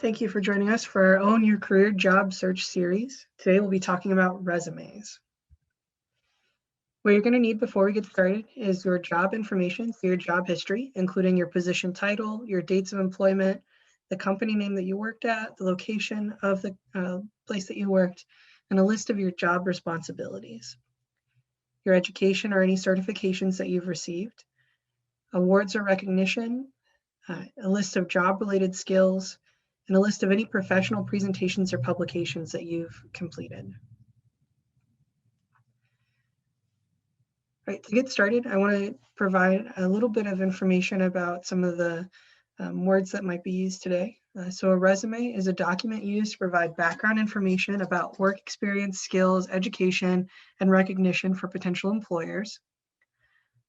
Thank you for joining us for our Own Your Career Job Search series. Today we'll be talking about resumes. What you're going to need before we get started is your job information, so your job history, including your position title, your dates of employment, the company name that you worked at, the location of the place that you worked, and a list of your job responsibilities. Your education or any certifications that you've received, awards or recognition, a list of job-related skills, and a list of any professional presentations or publications that you've completed. All right, to get started, I want to provide a little bit of information about some of the words that might be used today. So a resume is a document used to provide background information about work experience, skills, education, and recognition for potential employers.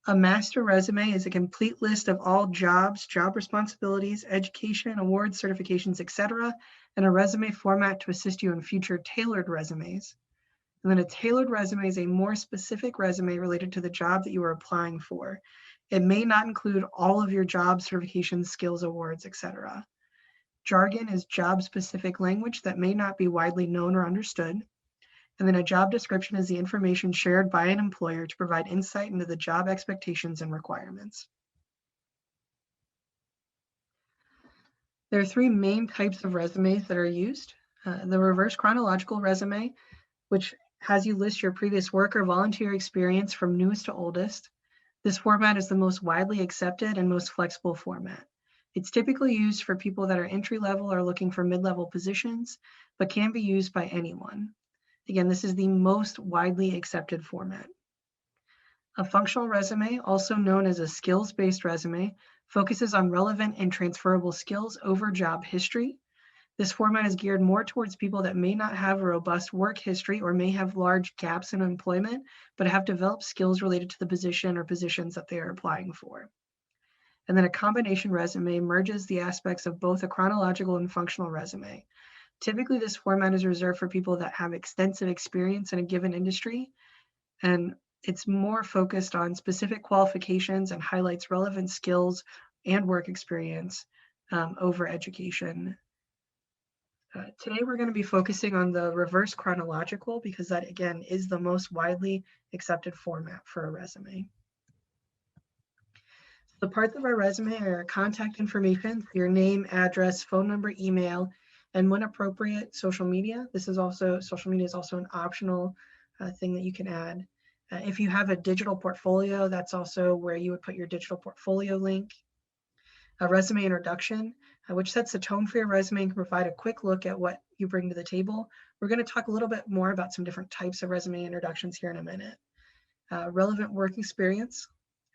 A master resume is a complete list of all jobs, job responsibilities, education, awards, certifications, etc., and a resume format to assist you in future tailored resumes. And then a tailored resume is a more specific resume related to the job that you are applying for. It may not include all of your job certifications, skills, awards, etc. Jargon is job-specific language that may not be widely known or understood. And then a job description is the information shared by an employer to provide insight into the job expectations and requirements. There are three main types of resumes that are used. The reverse chronological resume, which has you list your previous work or volunteer experience from newest to oldest. This format is the most widely accepted and most flexible format. It's typically used for people that are entry level or looking for mid-level positions, but can be used by anyone. Again, this is the most widely accepted format. A functional resume, also known as a skills-based resume, focuses on relevant and transferable skills over job history. This format is geared more towards people that may not have a robust work history or may have large gaps in employment, but have developed skills related to the position or positions that they are applying for. And then a combination resume merges the aspects of both a chronological and functional resume. Typically, this format is reserved for people that have extensive experience in a given industry, and it's more focused on specific qualifications and highlights relevant skills and work experience over education. Today, we're going to be focusing on the reverse chronological because that, again, is the most widely accepted format for a resume. The parts of our resume are contact information, your name, address, phone number, email, and when appropriate, social media. Social media is also an optional thing that you can add. If you have a digital portfolio, that's also where you would put your digital portfolio link. A resume introduction, which sets the tone for your resume and can provide a quick look at what you bring to the table. We're going to talk a little bit more about some different types of resume introductions here in a minute. Relevant work experience.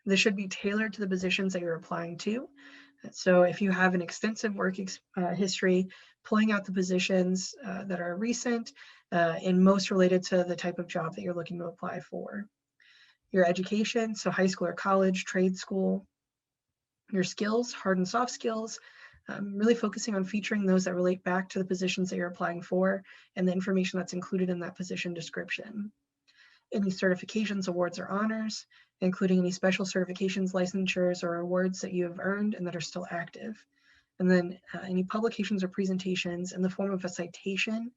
This should be tailored to the positions that you're applying to. So if you have an extensive work history, pulling out the positions that are recent and most related to the type of job that you're looking to apply for. Your education, so high school or college, trade school. Your skills, hard and soft skills, really focusing on featuring those that relate back to the positions that you're applying for and the information that's included in that position description. Any certifications, awards, or honors, including any special certifications, licensures, or awards that you have earned and that are still active. And then any publications or presentations in the form of a citation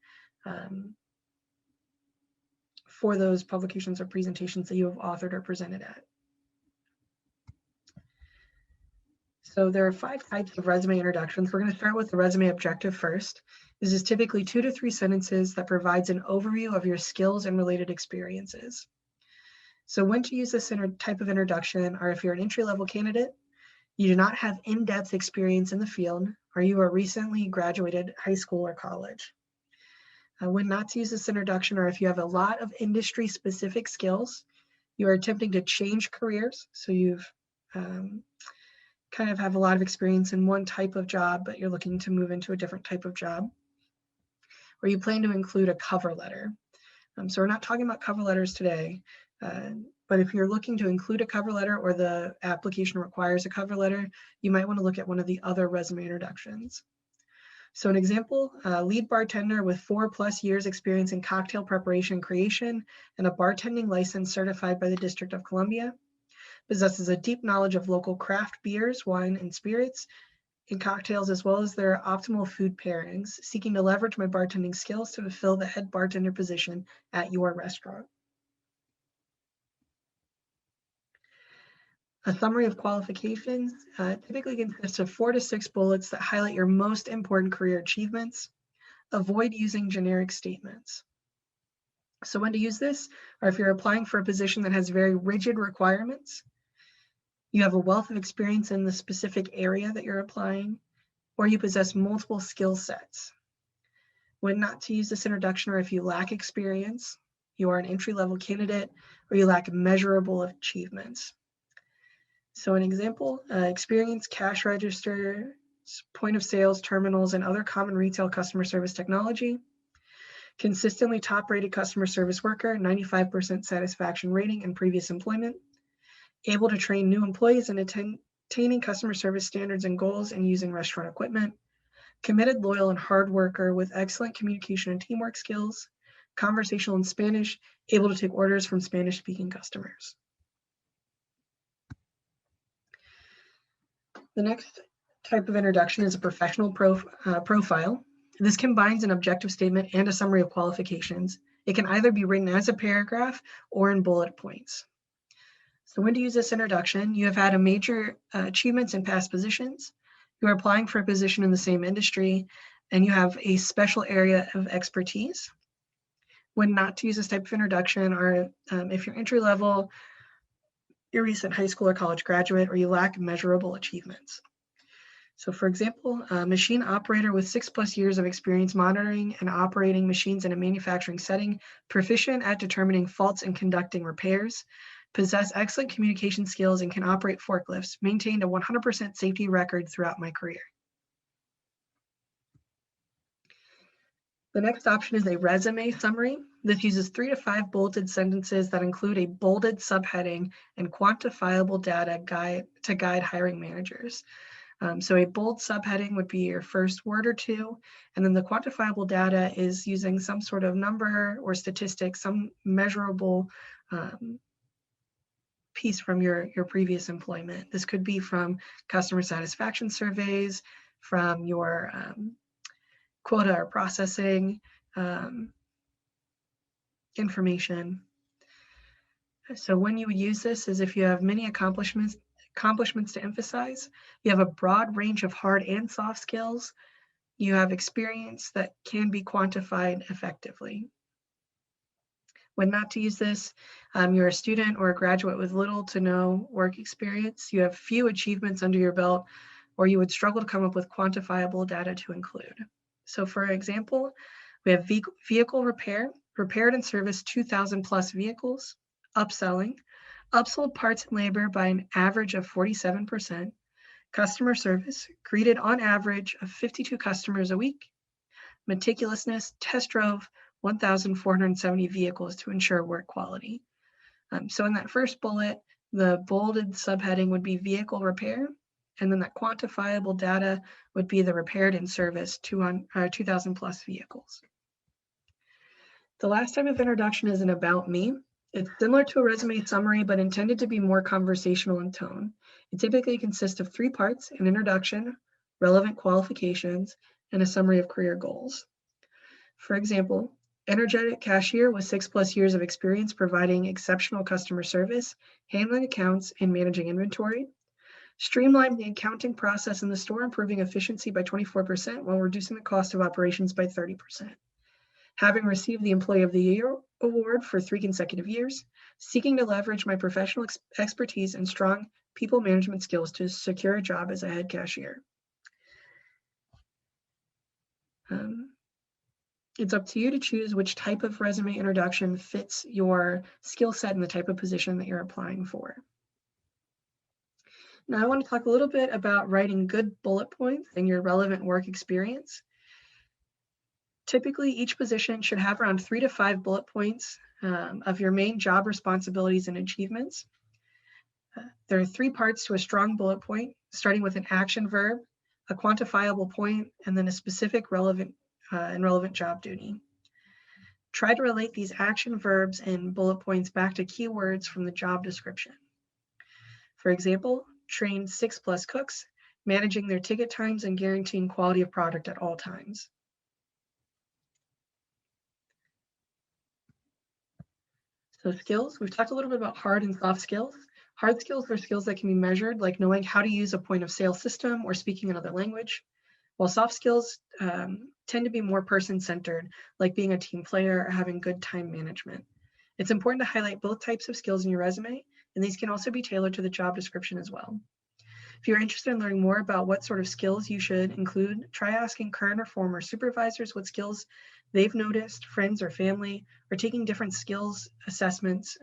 for those publications or presentations that you have authored or presented at. So there are 5 types of resume introductions. We're going to start with the resume objective first. This is typically 2 to 3 sentences that provides an overview of your skills and related experiences. So when to use this type of introduction are if you're an entry-level candidate, you do not have in-depth experience in the field, or you are recently graduated high school or college. When not to use this introduction are if you have a lot of industry-specific skills, you are attempting to change careers, so you've kind of have a lot of experience in one type of job, but you're looking to move into a different type of job, or you plan to include a cover letter. So we're not talking about cover letters today, but if you're looking to include a cover letter or the application requires a cover letter, you might want to look at one of the other resume introductions. So an example, lead bartender with 4+ years experience in cocktail preparation and creation and a bartending license certified by the District of Columbia, possesses a deep knowledge of local craft beers, wine, and spirits, in cocktails, as well as their optimal food pairings, seeking to leverage my bartending skills to fulfill the head bartender position at your restaurant. A summary of qualifications typically consists of 4 to 6 bullets that highlight your most important career achievements. Avoid using generic statements. So when to use this, or if you're applying for a position that has very rigid requirements, you have a wealth of experience in the specific area that you're applying, or you possess multiple skill sets. When not to use this introduction, or if you lack experience, you are an entry-level candidate, or you lack measurable achievements. So an example, experience cash register, point of sales, terminals, and other common retail customer service technology. Consistently top-rated customer service worker, 95% satisfaction rating in previous employment. Able to train new employees in attaining customer service standards and goals and using restaurant equipment. Committed, loyal, and hard worker with excellent communication and teamwork skills. Conversational in Spanish, able to take orders from Spanish-speaking customers. The next type of introduction is a professional profile. This combines an objective statement and a summary of qualifications. It can either be written as a paragraph or in bullet points. So when to use this introduction, you have had a major achievements in past positions. You are applying for a position in the same industry, and you have a special area of expertise. When not to use this type of introduction are if you're entry level, your recent high school or college graduate, or you lack measurable achievements. So for example, a machine operator with 6+ years of experience monitoring and operating machines in a manufacturing setting, proficient at determining faults and conducting repairs, possess excellent communication skills and can operate forklifts, maintained a 100% safety record throughout my career. The next option is a resume summary. This uses 3 to 5 bulleted sentences that include a bolded subheading and quantifiable data to guide hiring managers. So a bold subheading would be your first word or two, and then the quantifiable data is using some sort of number or statistic, some measurable piece from your previous employment. This could be from customer satisfaction surveys, from your quota or processing information. So when you would use this is if you have many accomplishments to emphasize, you have a broad range of hard and soft skills, you have experience that can be quantified effectively. When not to use this, you're a student or a graduate with little to no work experience, you have few achievements under your belt, or you would struggle to come up with quantifiable data to include. So for example, we have vehicle repair, repaired and serviced 2,000+ vehicles, upselling, upsold parts and labor by an average of 47%, customer service, greeted on average of 52 customers a week, meticulousness, test drove 1,470 vehicles to ensure work quality. So in that first bullet, the bolded subheading would be vehicle repair, and then that quantifiable data would be the repaired and serviced 2,000+ vehicles. The last type of introduction is an about me. It's similar to a resume summary, but intended to be more conversational in tone. It typically consists of 3 parts: an introduction, relevant qualifications, and a summary of career goals. For example, energetic cashier with 6+ years of experience providing exceptional customer service, handling accounts, and managing inventory. Streamlined the accounting process in the store, improving efficiency by 24% while reducing the cost of operations by 30%. Having received the Employee of the Year award for 3 consecutive years, seeking to leverage my professional expertise and strong people management skills to secure a job as a head cashier. It's up to you to choose which type of resume introduction fits your skill set and the type of position that you're applying for. Now I want to talk a little bit about writing good bullet points and your relevant work experience. Typically, each position should have around 3 to 5 bullet points of your main job responsibilities and achievements. There are 3 parts to a strong bullet point, starting with an action verb, a quantifiable point, and then a specific relevant job duty. Try to relate these action verbs and bullet points back to keywords from the job description. For example, train 6+ cooks, managing their ticket times, and guaranteeing quality of product at all times. So skills, we've talked a little bit about hard and soft skills. Hard skills are skills that can be measured, like knowing how to use a point of sale system or speaking another language, while soft skills tend to be more person-centered, like being a team player or having good time management. It's important to highlight both types of skills in your resume, and these can also be tailored to the job description as well. If you're interested in learning more about what sort of skills you should include, try asking current or former supervisors what skills they've noticed, friends or family, or taking different skills assessments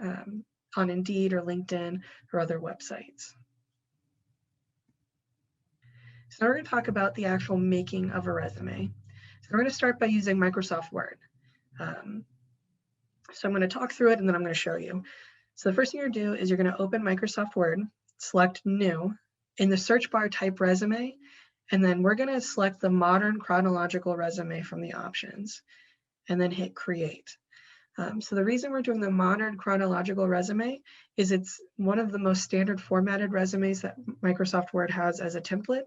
on Indeed or LinkedIn or other websites. So now we're going to talk about the actual making of a resume. So we're going to start by using Microsoft Word. So I'm going to talk through it and then I'm going to show you. So the first thing you're going to do is you're going to open Microsoft Word, select New. In the search bar, type resume, and then we're going to select the modern chronological resume from the options, and then hit create. So the reason we're doing the modern chronological resume is it's one of the most standard formatted resumes that Microsoft Word has as a template.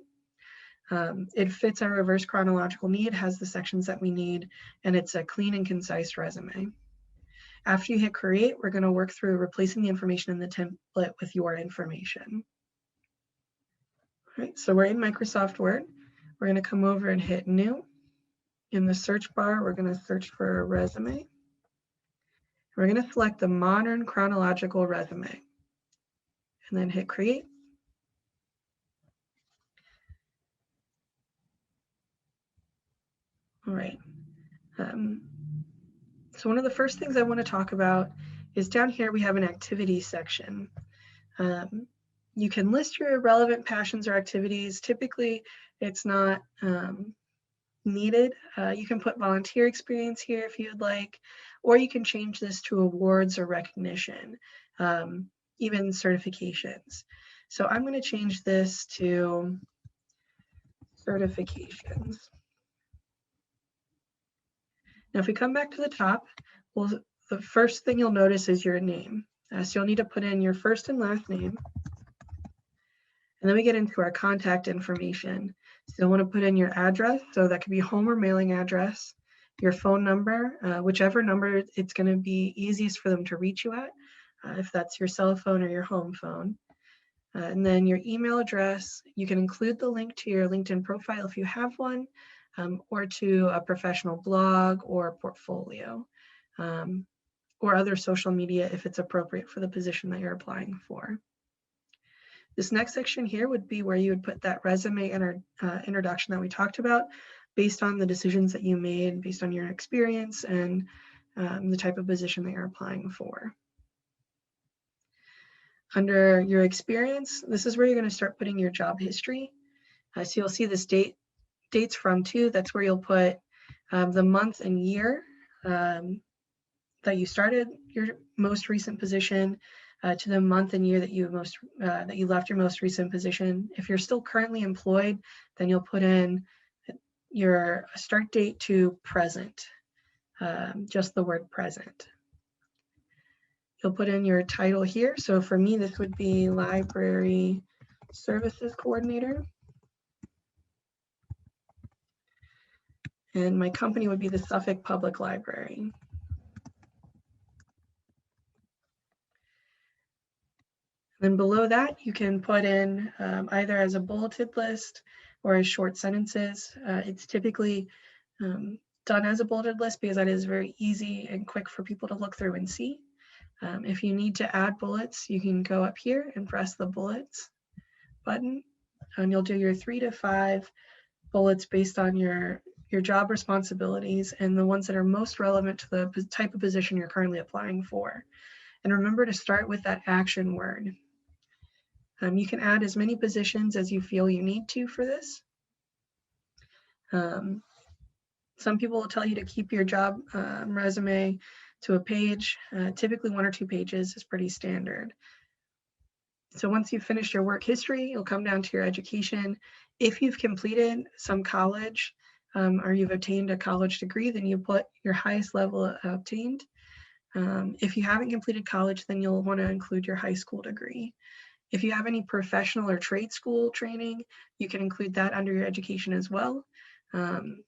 It fits our reverse chronological need, has the sections that we need, and it's a clean and concise resume. After you hit create, we're going to work through replacing the information in the template with your information. All right, so we're in Microsoft Word. We're going to come over and hit New. In the search bar, we're going to search for a resume. We're going to select the modern chronological resume and then hit create. All right. So one of the first things I want to talk about is down here we have an activity section. You can list your relevant passions or activities. Typically, it's not needed. You can put volunteer experience here if you'd like, or you can change this to awards or recognition, even certifications. So I'm going to change this to certifications. Now, if we come back to the top, the first thing you'll notice is your name. So you'll need to put in your first and last name. And then we get into our contact information. So you'll want to put in your address. So that could be home or mailing address, your phone number, whichever number it's going to be easiest for them to reach you at, if that's your cell phone or your home phone. And then your email address. You can include the link to your LinkedIn profile if you have one, or to a professional blog or portfolio, or other social media if it's appropriate for the position that you're applying for. This next section here would be where you would put that resume introduction that we talked about based on the decisions that you made, based on your experience and the type of position that you're applying for. Under your experience, this is where you're going to start putting your job history. So you'll see this dates from to, that's where you'll put the month and year that you started your most recent position, to the month and year that you left your most recent position. If you're still currently employed, then you'll put in your start date to present, just the word present. You'll put in your title here. So for me, this would be Library Services Coordinator. And my company would be the Suffolk Public Library. Then below that, you can put in either as a bulleted list or as short sentences. It's typically done as a bulleted list because that is very easy and quick for people to look through and see. If you need to add bullets, you can go up here and press the bullets button, and you'll do your 3 to 5 bullets based on your job responsibilities and the ones that are most relevant to the type of position you're currently applying for. And remember to start with that action word. You can add as many positions as you feel you need to for this. Some people will tell you to keep your job resume to a page. Typically 1 or 2 pages is pretty standard. So once you've finished your work history, you'll come down to your education. If you've completed some college or you've obtained a college degree, then you put your highest level obtained. If you haven't completed college, then you'll want to include your high school degree. If you have any professional or trade school training, you can include that under your education as well. And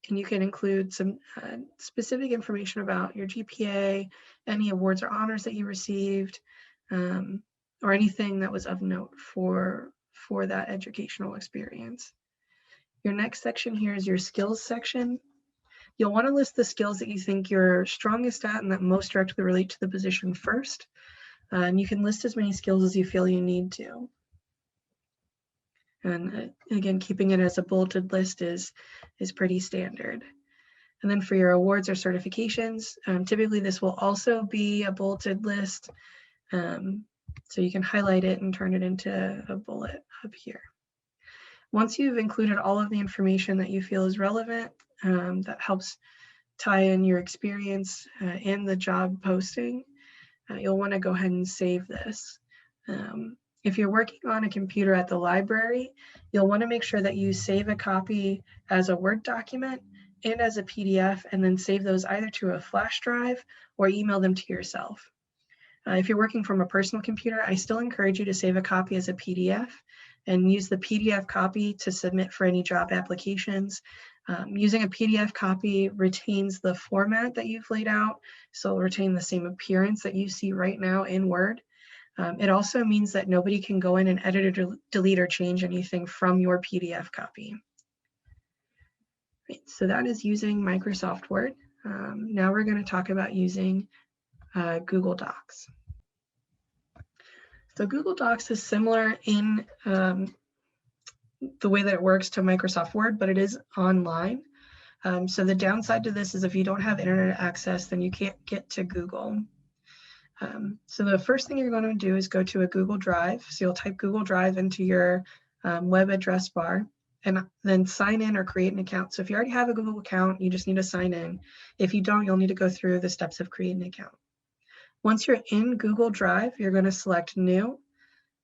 you can include some specific information about your GPA, any awards or honors that you received, or anything that was of note for that educational experience. Your next section here is your skills section. You'll want to list the skills that you think you're strongest at and that most directly relate to the position first. And you can list as many skills as you feel you need to. And again, keeping it as a bulleted list is pretty standard. And then for your awards or certifications, typically this will also be a bulleted list. So you can highlight it and turn it into a bullet up here. Once you've included all of the information that you feel is relevant, that helps tie in your experience in the job posting, you'll want to go ahead and save this. If you're working on a computer at the library, you'll want to make sure that you save a copy as a Word document and as a PDF, and then save those either to a flash drive or email them to yourself. If you're working from a personal computer, I still encourage you to save a copy as a PDF and use the PDF copy to submit for any job applications. Using a PDF copy retains the format that you've laid out, so it'll retain the same appearance that you see right now in Word. It also means that nobody can go in and edit or delete or change anything from your PDF copy. Right, so that is using Microsoft Word. Now we're going to talk about using Google Docs. So Google Docs is similar in the way that it works to Microsoft Word, but it is online. So the downside to this is if you don't have internet access, then you can't get to Google. So the first thing you're going to do is go to a Google Drive. So you'll type Google Drive into your web address bar and then sign in or create an account. So if you already have a Google account, you just need to sign in. If you don't, you'll need to go through the steps of creating an account. Once you're in Google Drive, you're going to select New.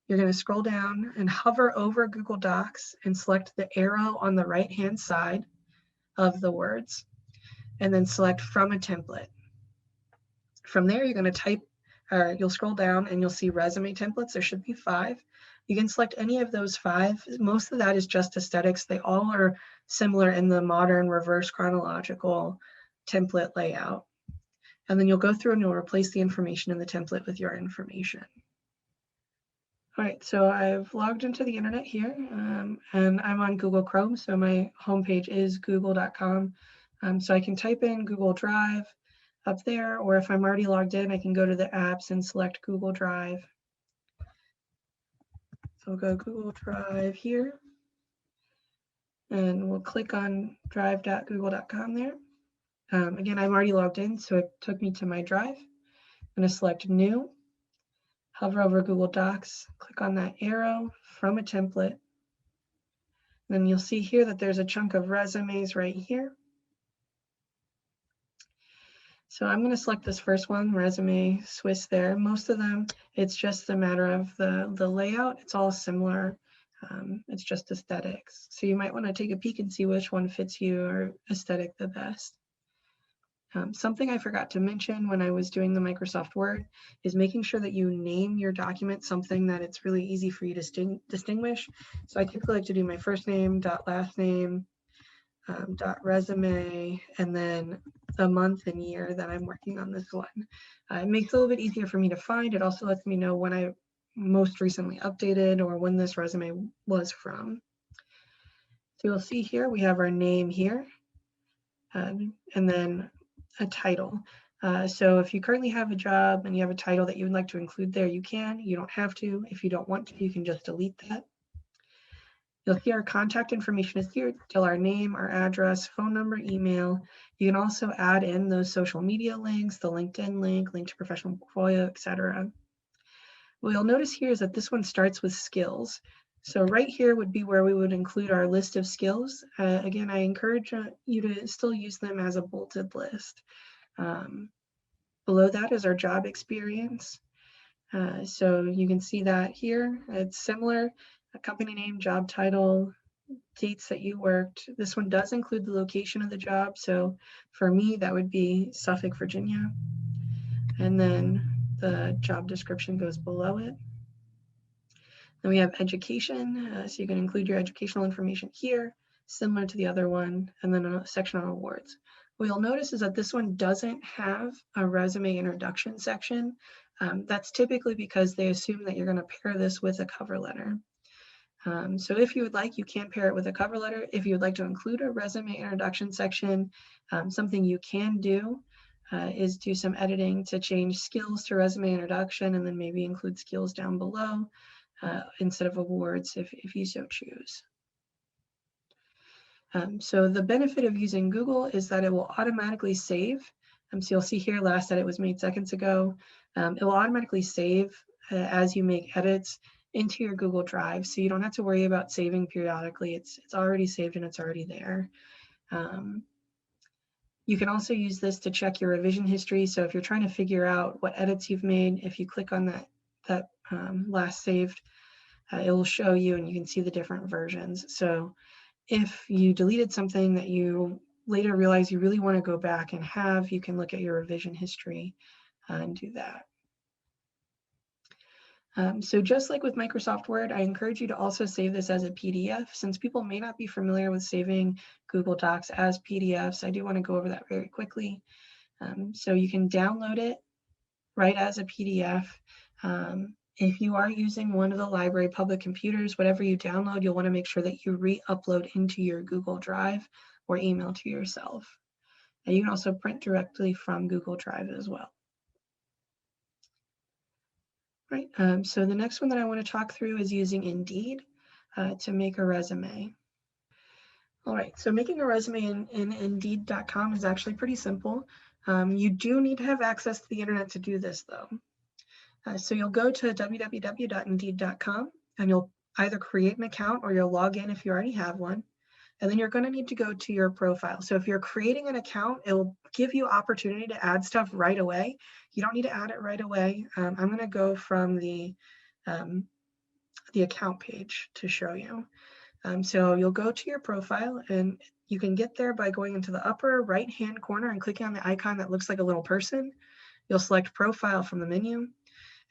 You're going to scroll down and hover over Google Docs and select the arrow on the right-hand side of the words, and then select From a Template. From there, you're going to type, or you'll scroll down and you'll see resume templates. There should be 5. You can select any of those 5. Most of that is just aesthetics. They all are similar in the modern reverse chronological template layout. And then you'll go through and you'll replace the information in the template with your information. All right, so I've logged into the internet here, and I'm on Google Chrome, so my homepage is google.com. So I can type in Google Drive up there, or if I'm already logged in, I can go to the apps and select Google Drive. So I'll go Google Drive here, and we'll click on drive.google.com there. Again, I'm already logged in, so it took me to my drive. I'm going to select New, hover over Google Docs, click on that arrow, From a Template. Then you'll see here that there's a chunk of resumes right here. So I'm going to select this first one, Resume Swiss there. Most of them, it's just a matter of the layout. It's all similar. It's just aesthetics. So you might want to take a peek and see which one fits your aesthetic the best. Something I forgot to mention when I was doing the Microsoft Word is making sure that you name your document something that it's really easy for you to distinguish. So I typically like to do my first name, last name, .resume, and then the month and year that I'm working on this one. It makes it a little bit easier for me to find. It also lets me know when I most recently updated or when this resume was from. So you'll see here we have our name here, and then a title. So if you currently have a job and you have a title that you would like to include there, you can. You don't have to. If you don't want to, you can just delete that. You'll see our contact information is here, still our name, our address, phone number, email. You can also add in those social media links, the LinkedIn link to professional portfolio, etc. What you'll notice here is that this one starts with skills. So right here would be where we would include our list of skills. Again, I encourage you to still use them as a bulleted list. Below that is our job experience. So you can see that here. It's similar. A company name, job title, dates that you worked. This one does include the location of the job. So for me, that would be Suffolk, Virginia. And then the job description goes below it. Then we have education, so you can include your educational information here, similar to the other one, and then a section on awards. What you'll notice is that this one doesn't have a resume introduction section. That's typically because they assume that you're going to pair this with a cover letter. So if you would like, you can pair it with a cover letter. If you would like to include a resume introduction section, something you can do is do some editing to change skills to resume introduction, and then maybe include skills down below instead of awards if you so choose. So the benefit of using Google is that it will automatically save. So you'll see here last edit was made seconds ago. It will automatically save as you make edits into your Google Drive. So you don't have to worry about saving periodically. It's already saved and it's already there. You can also use this to check your revision history. So if you're trying to figure out what edits you've made, if you click on that last saved, it will show you and you can see the different versions. So if you deleted something that you later realize you really want to go back and have, you can look at your revision history and do that. So just like with Microsoft Word, I encourage you to also save this as a PDF. Since people may not be familiar with saving Google Docs as PDFs, I do want to go over that very quickly. So you can download it right as a PDF. If you are using one of the library public computers, whatever you download, you'll want to make sure that you re-upload into your Google Drive or email to yourself. And you can also print directly from Google Drive as well. Right, so the next one that I want to talk through is using Indeed to make a resume. All right, so making a resume in Indeed.com is actually pretty simple. You do need to have access to the internet to do this though. So you'll go to www.indeed.com and you'll either create an account or you'll log in if you already have one. And then you're going to need to go to your profile. So if you're creating an account, it will give you opportunity to add stuff right away. You don't need to add it right away. I'm going to go from the account page to show you. So you'll go to your profile and you can get there by going into the upper right-hand corner and clicking on the icon that looks like a little person. You'll select profile from the menu.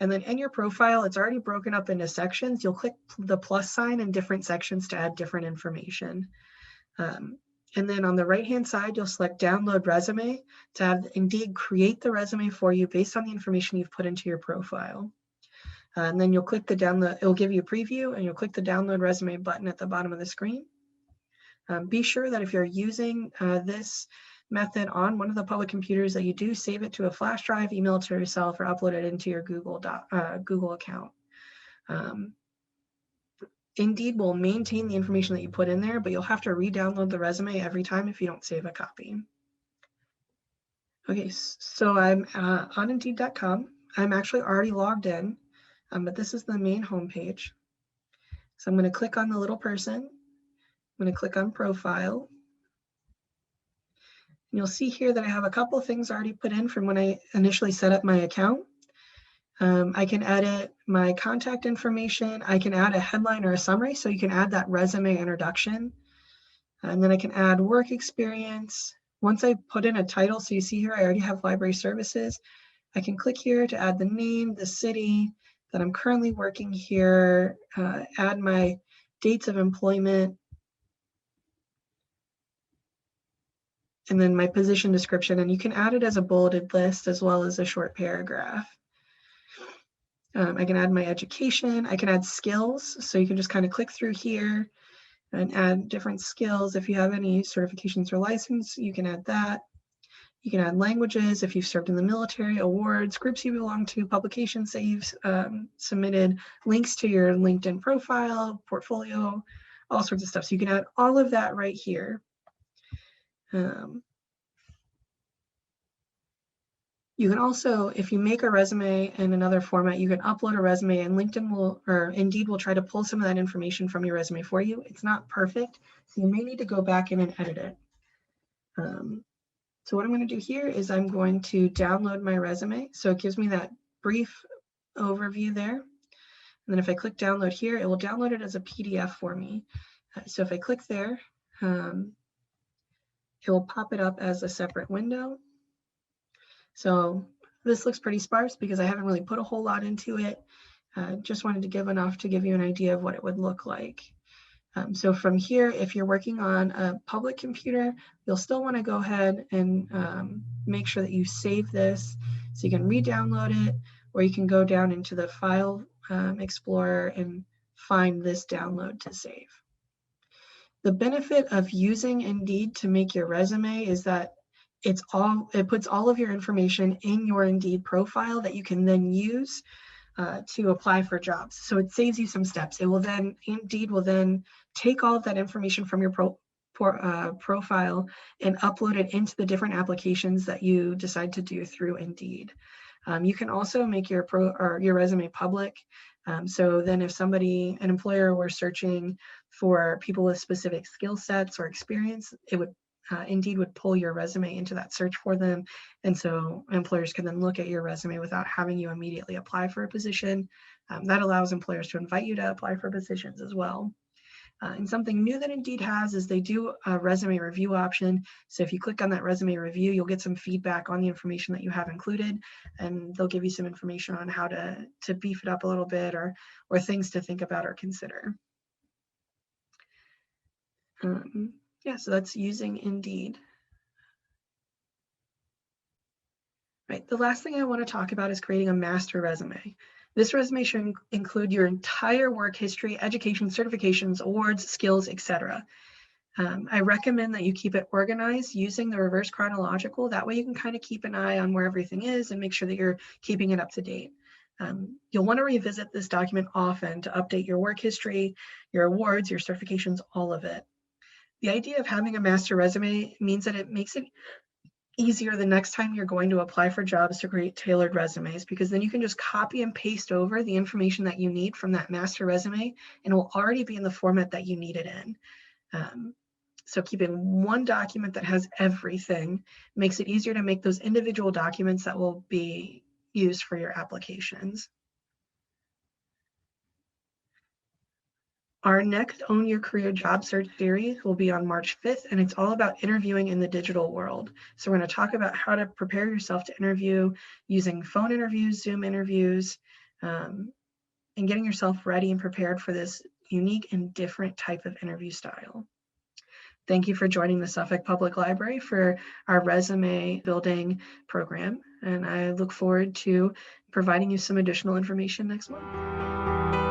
And then in your profile, it's already broken up into sections. You'll click the plus sign in different sections to add different information. And then on the right-hand side, you'll select download resume to have Indeed create the resume for you based on the information you've put into your profile. And then you'll click the download, it'll give you a preview and you'll click the download resume button at the bottom of the screen. Be sure that if you're using this method on one of the public computers that you do save it to a flash drive, email it to yourself, or upload it into your Google account. Indeed will maintain the information that you put in there, but you'll have to re-download the resume every time if you don't save a copy. Okay, so I'm on Indeed.com. I'm actually already logged in, but this is the main homepage. So I'm going to click on the little person. I'm going to click on profile. And you'll see here that I have a couple of things already put in from when I initially set up my account. I can edit my contact information. I can add a headline or a summary, so you can add that resume introduction. And then I can add work experience. Once I put in a title, so you see here, I already have library services. I can click here to add the name, the city that I'm currently working here, add my dates of employment, and then my position description. And you can add it as a bulleted list as well as a short paragraph. I can add my education. I can add skills. So you can just kind of click through here and add different skills. If you have any certifications or license, you can add that. You can add languages if you've served in the military, awards, groups you belong to, publications that you've submitted, links to your LinkedIn profile, portfolio, all sorts of stuff. So you can add all of that right here. You can also, if you make a resume in another format, you can upload a resume and LinkedIn will, or Indeed will try to pull some of that information from your resume for you. It's not perfect, so you may need to go back in and edit it. So what I'm going to do here is I'm going to download my resume. So it gives me that brief overview there. And then if I click download here, it will download it as a PDF for me. So if I click there, it will pop it up as a separate window. So this looks pretty sparse because I haven't really put a whole lot into it. Just wanted to give enough to give you an idea of what it would look like. So from here, if you're working on a public computer, you'll still want to go ahead and make sure that you save this so you can re-download it, or you can go down into the File Explorer and find this download to save. The benefit of using Indeed to make your resume is that it puts all of your information in your Indeed profile that you can then use to apply for jobs. So it saves you some steps. Indeed will then take all of that information from your profile and upload it into the different applications that you decide to do through Indeed. You can also make your resume public. So then if an employer were searching for people with specific skill sets or experience, Indeed would pull your resume into that search for them. And so employers can then look at your resume without having you immediately apply for a position. That allows employers to invite you to apply for positions as well. And something new that Indeed has is they do a resume review option. So if you click on that resume review, you'll get some feedback on the information that you have included, and they'll give you some information on how to beef it up a little bit or things to think about or consider. Yeah, so that's using Indeed. Right, the last thing I want to talk about is creating a master resume. This resume should include your entire work history, education, certifications, awards, skills, etc. I recommend that you keep it organized using the reverse chronological. That way you can kind of keep an eye on where everything is and make sure that you're keeping it up to date. You'll want to revisit this document often to update your work history, your awards, your certifications, all of it. The idea of having a master resume means that it makes it easier the next time you're going to apply for jobs to create tailored resumes, because then you can just copy and paste over the information that you need from that master resume and it will already be in the format that you need it in. So keeping one document that has everything makes it easier to make those individual documents that will be used for your applications. Our next Own Your Career Job Search series will be on March 5th, and it's all about interviewing in the digital world. So we're going to talk about how to prepare yourself to interview using phone interviews, Zoom interviews, and getting yourself ready and prepared for this unique and different type of interview style. Thank you for joining the Suffolk Public Library for our resume building program, and I look forward to providing you some additional information next month.